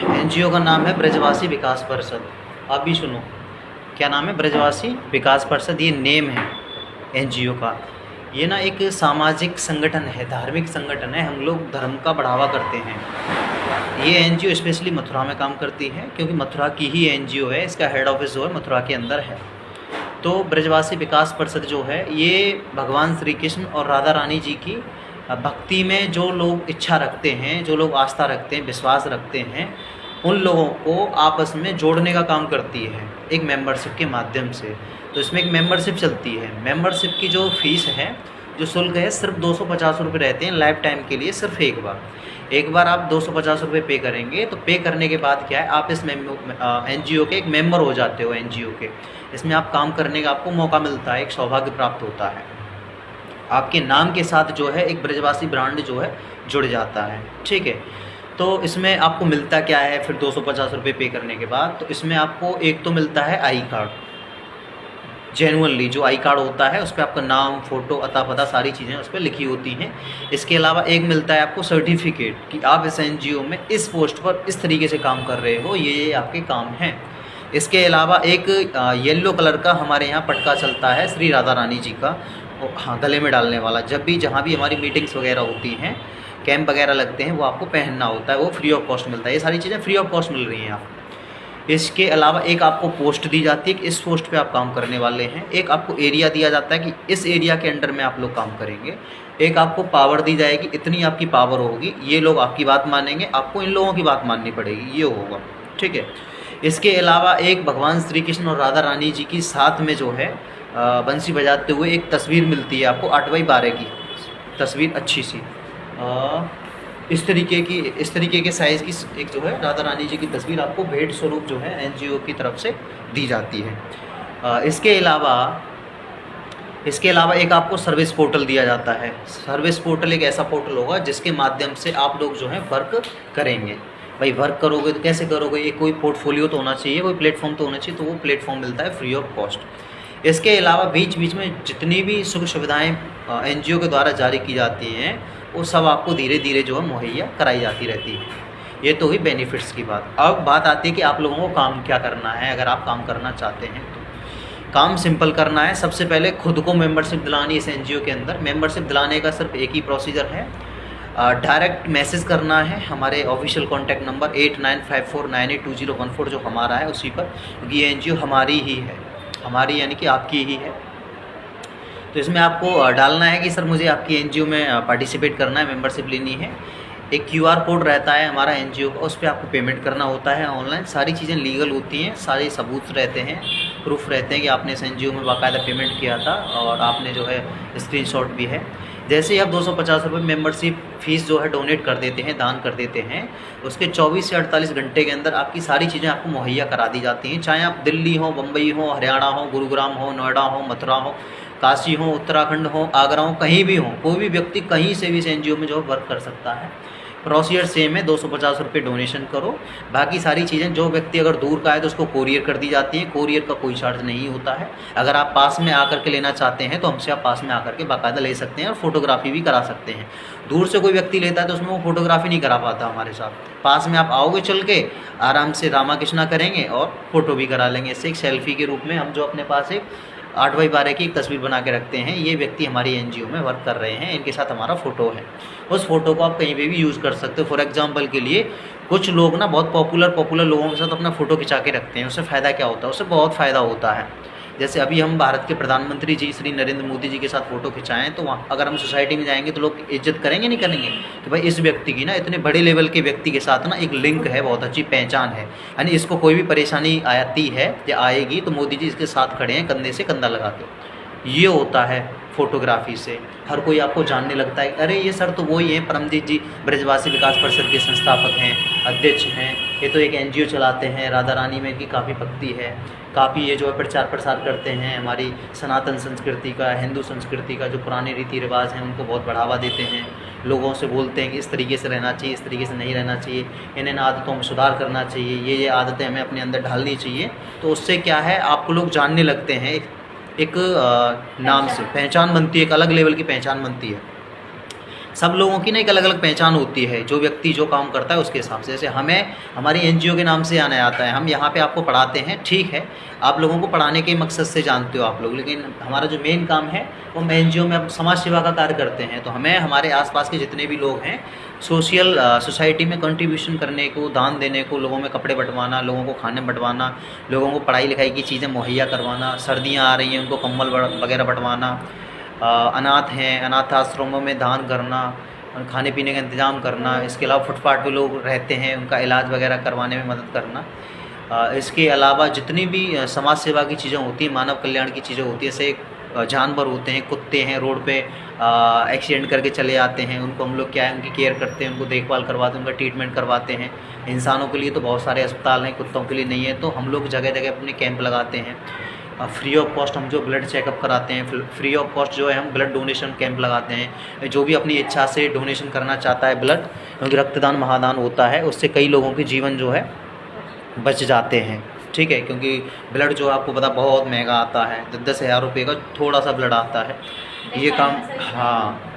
NGO का नाम है ब्रजवासी विकास परिषद। आप भी सुनो, क्या नाम है? ब्रजवासी विकास परिषद, ये नेम है एनजीओ का। ये ना एक सामाजिक संगठन है, धार्मिक संगठन है, हम लोग धर्म का बढ़ावा करते हैं। ये एनजीओ स्पेशली मथुरा में काम करती है, क्योंकि मथुरा की ही एनजीओ है, इसका हेड ऑफिस जो है मथुरा के अंदर है। तो ब्रजवासी विकास परिषद जो है, ये भगवान श्री कृष्ण और राधा रानी जी की भक्ति में जो लोग इच्छा रखते हैं, जो लोग आस्था रखते हैं, विश्वास रखते हैं, उन लोगों को आपस में जोड़ने का काम करती है एक मेंबरशिप के माध्यम से। तो इसमें एक मेंबरशिप चलती है। मेंबरशिप की जो फीस है, जो शुल्क है, सिर्फ 250 रुपये रहते हैं लाइफ टाइम के लिए। सिर्फ एक बार आप 250 रुपये पे करेंगे, तो पे करने के बाद क्या है, आप इस एनजीओ के एक मेंबर हो जाते हो एनजीओ के। इसमें आप काम करने का आपको मौका मिलता है, एक सौभाग्य प्राप्त होता है। आपके नाम के साथ जो है एक ब्रजवासी ब्रांड जो है जुड़ जाता है, ठीक है। तो इसमें आपको मिलता क्या है फिर 250 रुपये पे करने के बाद? तो इसमें आपको एक तो मिलता है आई कार्ड, जेनुअनली जो आई कार्ड होता है उस पर आपका नाम, फ़ोटो, अता पता सारी चीज़ें उस पर लिखी होती हैं। इसके अलावा एक मिलता है आपको सर्टिफिकेट कि आप इस एनजीओ में इस पोस्ट पर इस तरीके से काम कर रहे हो, ये आपके काम हैं। इसके अलावा एक येलो कलर का हमारे यहाँ पटका चलता है श्री राधा रानी जी का, हाँ, गले में डालने वाला। जब भी जहाँ भी हमारी मीटिंग्स वगैरह होती हैं, कैंप वगैरह लगते हैं, वो आपको पहनना होता है, वो फ्री ऑफ कॉस्ट मिलता है। ये सारी चीज़ें फ्री ऑफ कॉस्ट मिल रही हैं आपको। इसके अलावा एक आपको पोस्ट दी जाती है कि इस पोस्ट पे आप काम करने वाले हैं। एक आपको एरिया दिया जाता है कि इस एरिया के अंडर में आप लोग काम करेंगे। एक आपको पावर दी जाएगी, इतनी आपकी पावर होगी, ये लोग आपकी बात मानेंगे, आपको इन लोगों की बात माननी पड़ेगी, ये होगा, ठीक है। इसके अलावा एक भगवान श्री कृष्ण और राधा रानी जी की साथ में जो है बंसी बजाते हुए एक तस्वीर मिलती है आपको, 8x12 की तस्वीर, अच्छी सी इस तरीके के साइज़ की एक जो है राधा रानी जी की तस्वीर आपको भेंट स्वरूप जो है एनजीओ की तरफ से दी जाती है। इसके अलावा एक आपको सर्विस पोर्टल दिया जाता है। सर्विस पोर्टल एक ऐसा पोर्टल होगा जिसके माध्यम से आप लोग जो है वर्क करेंगे। भाई वर्क करोगे तो कैसे करोगे? एक कोई पोर्टफोलियो तो होना चाहिए, कोई प्लेटफॉर्म तो होना चाहिए, तो वो प्लेटफॉर्म मिलता है फ्री ऑफ कॉस्ट। इसके अलावा बीच बीच में जितनी भी सुख सुविधाएँ एनजीओ के द्वारा जारी की जाती हैं, वो सब आपको धीरे धीरे जो है मुहैया कराई जाती रहती है। ये तो हुई बेनिफिट्स की बात। अब बात आती है कि आप लोगों को काम क्या करना है। अगर आप काम करना चाहते हैं तो काम सिंपल करना है। सबसे पहले खुद को मेंबरशिप दिलानी इस एनजीओ के अंदर। मेंबरशिप दिलाने का सिर्फ एक ही प्रोसीजर है, डायरेक्ट मैसेज करना है हमारे ऑफिशियल कॉन्टैक्ट नंबर 8954982014 जो हमारा है उसी पर, क्योंकि ये एनजीओ हमारी ही है, हमारी यानी कि आपकी ही है। तो इसमें आपको डालना है कि सर मुझे आपकी एनजीओ में पार्टिसिपेट करना है, मेंबरशिप लेनी है। एक क्यूआर कोड रहता है हमारा एनजीओ का, उस पर आपको पेमेंट करना होता है ऑनलाइन। सारी चीज़ें लीगल होती हैं, सारे सबूत रहते हैं, प्रूफ रहते हैं कि आपने इस एनजीओ में बाकायदा पेमेंट किया था और आपने जो है स्क्रीनशॉट भी है। जैसे ही आप 250 रुपये मेंबरशिप फ़ीस जो है डोनेट कर देते हैं, दान कर देते हैं, उसके 24 से 48 घंटे के अंदर आपकी सारी चीज़ें आपको मुहैया करा दी जाती हैं। चाहे आप दिल्ली हो, बम्बई हो, हरियाणा हो, गुरुग्राम हो, नोएडा हो, मथुरा हो, काशी हो, उत्तराखंड हो, आगरा हो, कहीं भी हो, कोई भी व्यक्ति कहीं से भी इस एनजीओ में जो वर्क कर सकता है। प्रोसीजर सेम है, 250 रुपये डोनेशन करो। बाकी सारी चीज़ें, जो व्यक्ति अगर दूर का है तो उसको कोरियर कर दी जाती है, कोरियर का कोई चार्ज नहीं होता है। अगर आप पास में आकर के लेना चाहते हैं तो हमसे आप पास में आकर के बाकायदा ले सकते हैं और फोटोग्राफी भी करा सकते हैं। दूर से कोई व्यक्ति लेता है तो उसमें वो फोटोग्राफी नहीं करा पाता हमारे साथ। पास में आप आओगे चल के, आराम से रामा कृष्णा करेंगे और फ़ोटो भी करा लेंगे। इससे एक सेल्फी के रूप में हम जो अपने पास एक 8x12 की एक तस्वीर बना के रखते हैं, ये व्यक्ति हमारी एनजीओ में वर्क कर रहे हैं, इनके साथ हमारा फ़ोटो है। उस फ़ोटो को आप कहीं पे भी यूज़ कर सकते हो। फॉर एग्जांपल के लिए कुछ लोग ना बहुत पॉपुलर लोगों के साथ अपना फ़ोटो खिंचा के रखते हैं। उससे फ़ायदा क्या होता है? उससे बहुत फ़ायदा होता है। जैसे अभी हम भारत के प्रधानमंत्री जी श्री नरेंद्र मोदी जी के साथ फ़ोटो खिंचाएँ, तो वहाँ अगर हम सोसाइटी में जाएंगे तो लोग इज्जत करेंगे नहीं करेंगे कि भाई इस व्यक्ति की ना, इतने बड़े लेवल के व्यक्ति के साथ ना एक लिंक है, बहुत अच्छी पहचान है, यानी इसको कोई भी परेशानी आती है या आएगी तो मोदी जी इसके साथ खड़े हैं, कंधे से कंधा लगा के। ये होता है फ़ोटोग्राफी से। हर कोई आपको जानने लगता है, अरे ये सर तो वही हैं परमजीत जी, ब्रजवासी विकास परिषद के संस्थापक हैं, अध्यक्ष हैं, ये तो एक एनजीओ चलाते हैं, राधा रानी में इनकी काफ़ी भक्ति है, काफ़ी ये जो है प्रचार प्रसार करते हैं, हमारी सनातन संस्कृति का, हिंदू संस्कृति का जो पुराने रीति रिवाज हैं उनको बहुत बढ़ावा देते हैं। लोगों से बोलते हैं कि इस तरीके से रहना चाहिए, इस तरीके से नहीं रहना चाहिए, इन आदतों में सुधार करना चाहिए, ये आदतें हमें अपने अंदर ढालनी चाहिए। तो उससे क्या है, आपको लोग जानने लगते हैं, एक नाम से पहचान बनती है, एक अलग लेवल की पहचान बनती है। सब लोगों की ना एक अलग अलग पहचान होती है, जो व्यक्ति जो काम करता है उसके हिसाब से। जैसे हमें हमारी एनजीओ के नाम से आना आता है, हम यहाँ पे आपको पढ़ाते हैं, ठीक है, आप लोगों को पढ़ाने के मकसद से जानते हो आप लोग, लेकिन हमारा जो मेन काम है वो हम एनजीओ में समाज सेवा का कार्य करते हैं। तो हमें हमारे आसपास के जितने भी लोग हैं सोशल सोसाइटी में कंट्रीब्यूशन करने को, दान देने को, लोगों में कपड़े बंटवाना, लोगों को खाने बंटवाना, लोगों को पढ़ाई लिखाई की चीज़ें मुहैया करवाना, सर्दियाँ आ रही हैं उनको कंबल वगैरह बंटवाना, अनाथ हैं अनाथ आश्रमों में दान करना, खाने पीने का इंतज़ाम करना, इसके अलावा फुटपाथ पे लोग रहते हैं उनका इलाज वगैरह करवाने में मदद करना। इसके अलावा जितनी भी समाज सेवा की चीज़ें होती हैं, मानव कल्याण की चीज़ें होती हैं, जैसे जानवर होते हैं, कुत्ते हैं, रोड पे एक्सीडेंट करके चले आते हैं, उनको हम लोग क्या है उनकी केयर करते हैं, उनको देखभाल करवाते हैं, उनका ट्रीटमेंट करवाते हैं। इंसानों के लिए तो बहुत सारे अस्पताल हैं, कुत्तों के लिए नहीं है, तो हम लोग जगह जगह अपने कैंप लगाते हैं। फ्री ऑफ कॉस्ट हम जो ब्लड चेकअप कराते हैं, फ्री ऑफ कॉस्ट जो है हम ब्लड डोनेशन कैंप लगाते हैं। जो भी अपनी इच्छा से डोनेशन करना चाहता है ब्लड, क्योंकि रक्तदान महादान होता है, उससे कई लोगों के जीवन जो है बच जाते हैं, ठीक है। क्योंकि ब्लड जो आपको पता बहुत महंगा आता है, 10,000 रुपये का थोड़ा सा ब्लड आता है ये काम। हाँ,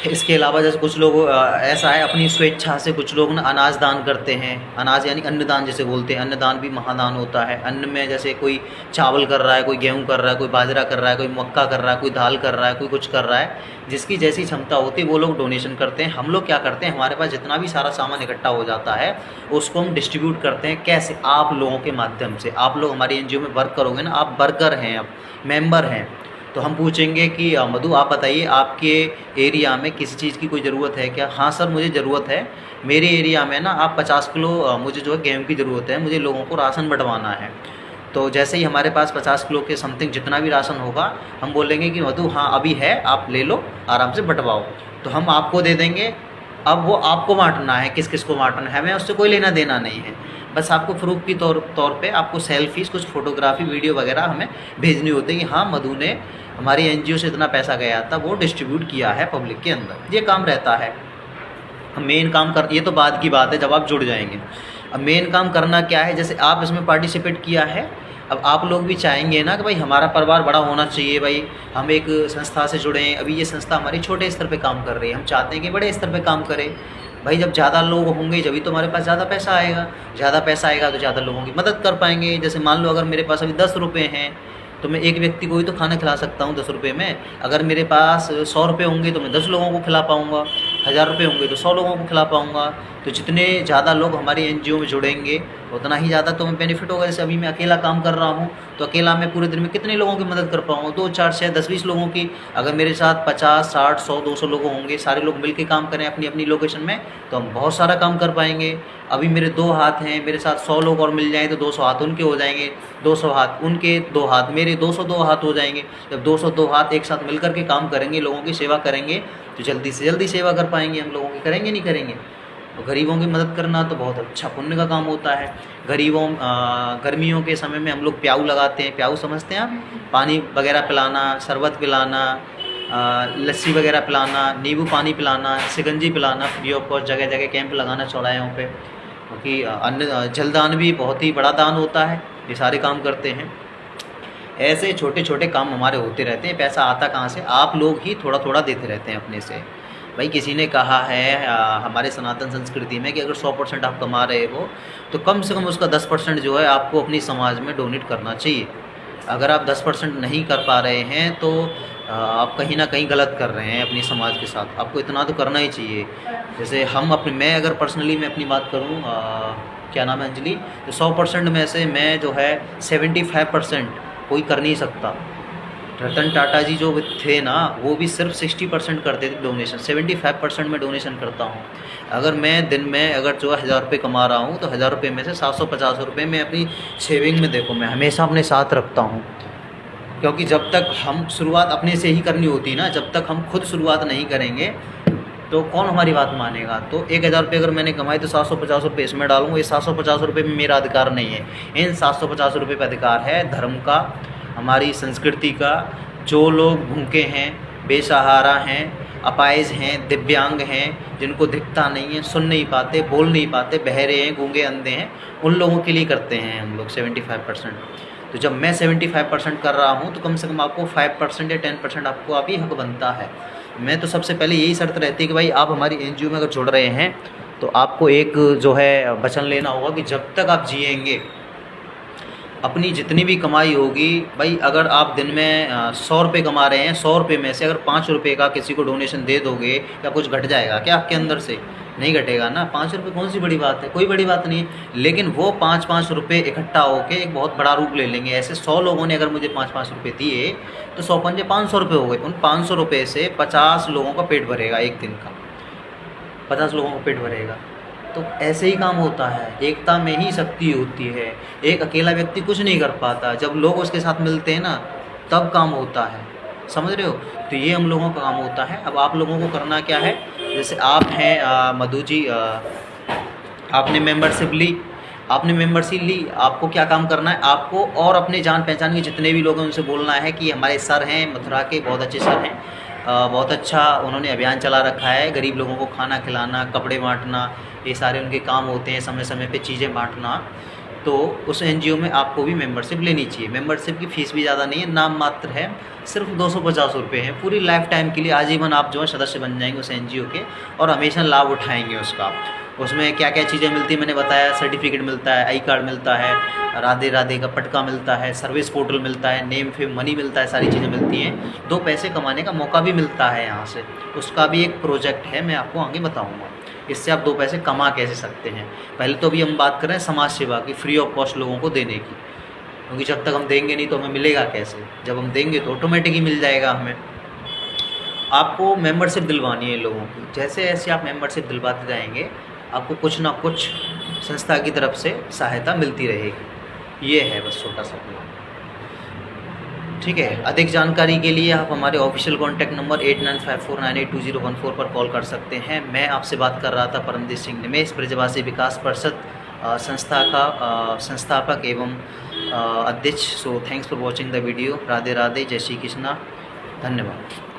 इसके अलावा जैसे कुछ लोग ऐसा है अपनी स्वेच्छा से कुछ लोग ना अनाज दान करते हैं, अनाज यानी अन्नदान जिसे बोलते हैं, अन्नदान भी महादान होता है। अन्न में जैसे कोई चावल कर रहा है, कोई गेहूं कर रहा है, कोई बाजरा कर रहा है, कोई मक्का कर रहा है, कोई दाल कर रहा है, कोई कुछ कर रहा है, जिसकी जैसी क्षमता होती है वो लोग डोनेशन करते हैं। हम लोग क्या करते हैं, हमारे पास जितना भी सारा सामान इकट्ठा हो जाता है उसको हम डिस्ट्रीब्यूट करते हैं। कैसे? आप लोगों के माध्यम से। आप लोग हमारी एनजीओ में वर्क करोगे ना, आप वर्कर हैं, आप मेंबर हैं, तो हम पूछेंगे कि मधु आप बताइए आपके एरिया में किसी चीज़ की कोई ज़रूरत है क्या? हाँ सर मुझे ज़रूरत है, मेरे एरिया में ना आप 50 किलो मुझे जो है गेहूँ की ज़रूरत है, मुझे लोगों को राशन बंटवाना है। तो जैसे ही हमारे पास 50 किलो के समथिंग जितना भी राशन होगा, हम बोलेंगे कि मधु हाँ अभी है, आप ले लो, आराम से बंटवाओ, तो हम आपको दे देंगे। अब वो आपको बांटना है, किस किस को बांटना है, हमें उससे कोई लेना देना नहीं है। बस आपको प्रूफ की तौर पे आपको सेल्फीज, कुछ फोटोग्राफी, वीडियो वगैरह हमें भेजनी होती है कि हाँ मधु ने हमारी एनजीओ से इतना पैसा गया था, वो डिस्ट्रीब्यूट किया है पब्लिक के अंदर। ये काम रहता है। मेन काम कर, ये तो बाद की बात है जब आप जुड़ जाएंगे। अब मेन काम करना क्या है, जैसे आप इसमें पार्टिसिपेट किया है, अब आप लोग भी चाहेंगे ना कि भाई हमारा परिवार बड़ा होना चाहिए, भाई हम एक संस्था से जुड़े हैं। अभी ये संस्था हमारी छोटे स्तर पे काम कर रही है, हम चाहते हैं कि बड़े स्तर पे काम करें। भाई जब ज़्यादा लोग होंगे जभी तो हमारे पास ज़्यादा पैसा आएगा, ज़्यादा पैसा आएगा तो ज़्यादा लोगों की मदद कर पाएंगे। जैसे मान लो अगर मेरे पास अभी 10 रुपये हैं तो मैं एक व्यक्ति को ही तो खाना खिला सकता हूँ 10 रुपये में। अगर मेरे पास 100 रुपये होंगे तो मैं 10 लोगों को खिला पाऊँगा, 1000 रुपये होंगे तो 100 लोगों को खिला पाऊँगा। तो जितने ज़्यादा लोग हमारी एनजीओ में जुड़ेंगे उतना ही ज़्यादा तो हमें बेनिफिट होगा। जैसे अभी मैं अकेला काम कर रहा हूँ तो अकेला मैं पूरे दिन में कितने लोगों की मदद कर पाऊँगा? 2, 4, 6, 10, 20 लोगों की। अगर मेरे साथ 50, 60, 100, 200 लोग होंगे, सारे लोग मिल के काम करें अपनी अपनी लोकेशन में, तो हम बहुत सारा काम कर पाएंगे। अभी मेरे 2 हाथ हैं, मेरे साथ 100 लोग और मिल जाएँ तो 200 हाथ उनके हो जाएंगे, 200 हाथ उनके, 2 हाथ मेरे, 202 हाथ हो जाएंगे। जब 202 हाथ एक साथ मिल करके काम करेंगे, लोगों की सेवा करेंगे, तो जल्दी से जल्दी सेवा कर पाएंगे हम लोगों की। करेंगे नहीं करेंगे? तो गरीबों की मदद करना तो बहुत अच्छा पुण्य का काम होता है। गरीबों गर्मियों के समय में हम लोग प्याऊ लगाते हैं। प्याऊ समझते हैं आप? पानी वगैरह पिलाना, शरबत पिलाना, लस्सी वगैरह पिलाना, नींबू पानी पिलाना, शिकंजी पिलाना, फ्री ऑफ कॉस्ट जगह जगह कैंप लगाना चौराहों पे। क्योंकि अन्न जलदान भी बहुत ही बड़ा दान होता है, ये सारे काम करते हैं। ऐसे छोटे छोटे काम हमारे होते रहते हैं। पैसा आता कहाँ से? आप लोग ही थोड़ा थोड़ा देते रहते हैं अपने से। भाई किसी ने कहा है हमारे सनातन संस्कृति में कि अगर 100% आप कमा रहे हो तो कम से कम उसका 10% जो है आपको अपनी समाज में डोनेट करना चाहिए। अगर आप 10% नहीं कर पा रहे हैं तो आप कहीं ना कहीं गलत कर रहे हैं अपनी समाज के साथ। आपको इतना तो करना ही चाहिए। जैसे मैं अगर पर्सनली मैं अपनी बात करूं, क्या नाम है, अंजलि, तो 100% में से मैं जो है 75% कोई कर नहीं सकता। रतन टाटा जी जो थे ना, वो भी सिर्फ 60% करते थे डोनेशन, 75% में डोनेशन करता हूँ। अगर मैं दिन में अगर जो 1000 रुपये कमा रहा हूँ तो 1000 रुपये में से 750 रुपये मैं अपनी सेविंग में, देखो मैं हमेशा अपने साथ रखता हूँ। क्योंकि जब तक हम शुरुआत अपने से ही करनी होती है ना, जब तक हम खुद शुरुआत नहीं करेंगे तो कौन हमारी बात मानेगा। तो 1000 रुपये अगर मैंने कमाए तो 750 रुपये इसमें डालूँगा। ये 750 रुपये में मेरा अधिकार नहीं है, इन 750 रुपये पर अधिकार है धर्म का, हमारी संस्कृति का। जो लोग भूखे हैं, बेसहारा हैं, अपाहिज हैं, दिव्यांग हैं, जिनको दिखता नहीं है, सुन नहीं पाते, बोल नहीं पाते, बहरे हैं, गूंगे, अंधे हैं, उन लोगों के लिए करते हैं हम लोग 75%। तो जब मैं 75% कर रहा हूँ तो कम से कम आपको 5% या 10% आपको अभी हक बनता है। मैं तो सबसे पहले यही शर्त रहती है कि भाई आप हमारी एनजीओ में अगर जुड़ रहे हैं तो आपको एक जो है वचन लेना होगा कि जब तक आप जिएंगे अपनी जितनी भी कमाई होगी, भाई अगर आप दिन में 100 रुपये कमा रहे हैं, 100 रुपये में से अगर 5 रुपये का किसी को डोनेशन दे दोगे, क्या कुछ घट जाएगा क्या आपके अंदर से? नहीं घटेगा ना। 5 रुपये कौन सी बड़ी बात है, कोई बड़ी बात नहीं है। लेकिन वो 5-5 रुपये इकट्ठा होके एक बहुत बड़ा रूप ले लेंगे। ऐसे 100 लोगों ने अगर मुझे 5-5 रुपये दिए तो 100 पंजे 500 रुपये हो गए। उन 500 रुपये से 50 लोगों का पेट भरेगा, एक दिन का 50 लोगों का पेट भरेगा। तो ऐसे ही काम होता है, एकता में ही शक्ति होती है। एक अकेला व्यक्ति कुछ नहीं कर पाता, जब लोग उसके साथ मिलते हैं ना तब काम होता है, समझ रहे हो? तो ये हम लोगों का काम होता है। अब आप लोगों को करना क्या है, जैसे आप हैं मधु जी, आपने मेंबरशिप ली, आपको क्या काम करना है, आपको और अपने जान पहचान के जितने भी लोग हैं उनसे बोलना है कि हमारे सर हैं मथुरा के, बहुत अच्छे सर हैं, बहुत अच्छा उन्होंने अभियान चला रखा है, गरीब लोगों को खाना खिलाना, कपड़े बांटना, ये सारे उनके काम होते हैं, समय समय पे चीज़ें बांटना। तो उस एनजीओ में आपको भी मेंबरशिप लेनी चाहिए। मेंबरशिप की फ़ीस भी ज़्यादा नहीं है, नाम मात्र है, सिर्फ 250 रुपये है। पूरी लाइफ टाइम के लिए आजीवन आप जो है सदस्य बन जाएंगे उस एनजीओ के और हमेशा लाभ उठाएंगे उसका। उसमें क्या क्या चीज़ें मिलती हैं मैंने बताया, सर्टिफिकेट मिलता है, आई कार्ड मिलता है, राधे राधे का पटका मिलता है, सर्विस पोर्टल मिलता है, नेम फेम मनी मिलता है, सारी चीज़ें मिलती हैं। 2 पैसे कमाने का मौका भी मिलता है यहाँ से, उसका भी एक प्रोजेक्ट है, मैं आपको आगे बताऊँगा इससे आप 2 पैसे कमा कैसे सकते हैं। पहले तो अभी हम बात कर रहे हैं समाज सेवा की, फ्री ऑफ कॉस्ट लोगों को देने की, क्योंकि जब तक हम देंगे नहीं तो हमें मिलेगा कैसे? जब हम देंगे तो ऑटोमेटिक ही मिल जाएगा हमें। आपको मेंबरशिप दिलवानी है लोगों की, जैसे जैसे आप मेंबरशिप दिलवाते जाएंगे आपको कुछ ना कुछ संस्था की तरफ से सहायता मिलती रहेगी। ये है बस छोटा सा प्लान, ठीक है। अधिक जानकारी के लिए आप हमारे ऑफिशियल कॉन्टैक्ट नंबर 8954982014 पर कॉल कर सकते हैं। मैं आपसे बात कर रहा था परमजीत सिंह निमेश, ब्रजवासी विकास परिषद संस्था का संस्थापक एवं अध्यक्ष। So thanks for watching the video. Radhe Radhe, जय श्री कृष्णा, धन्यवाद।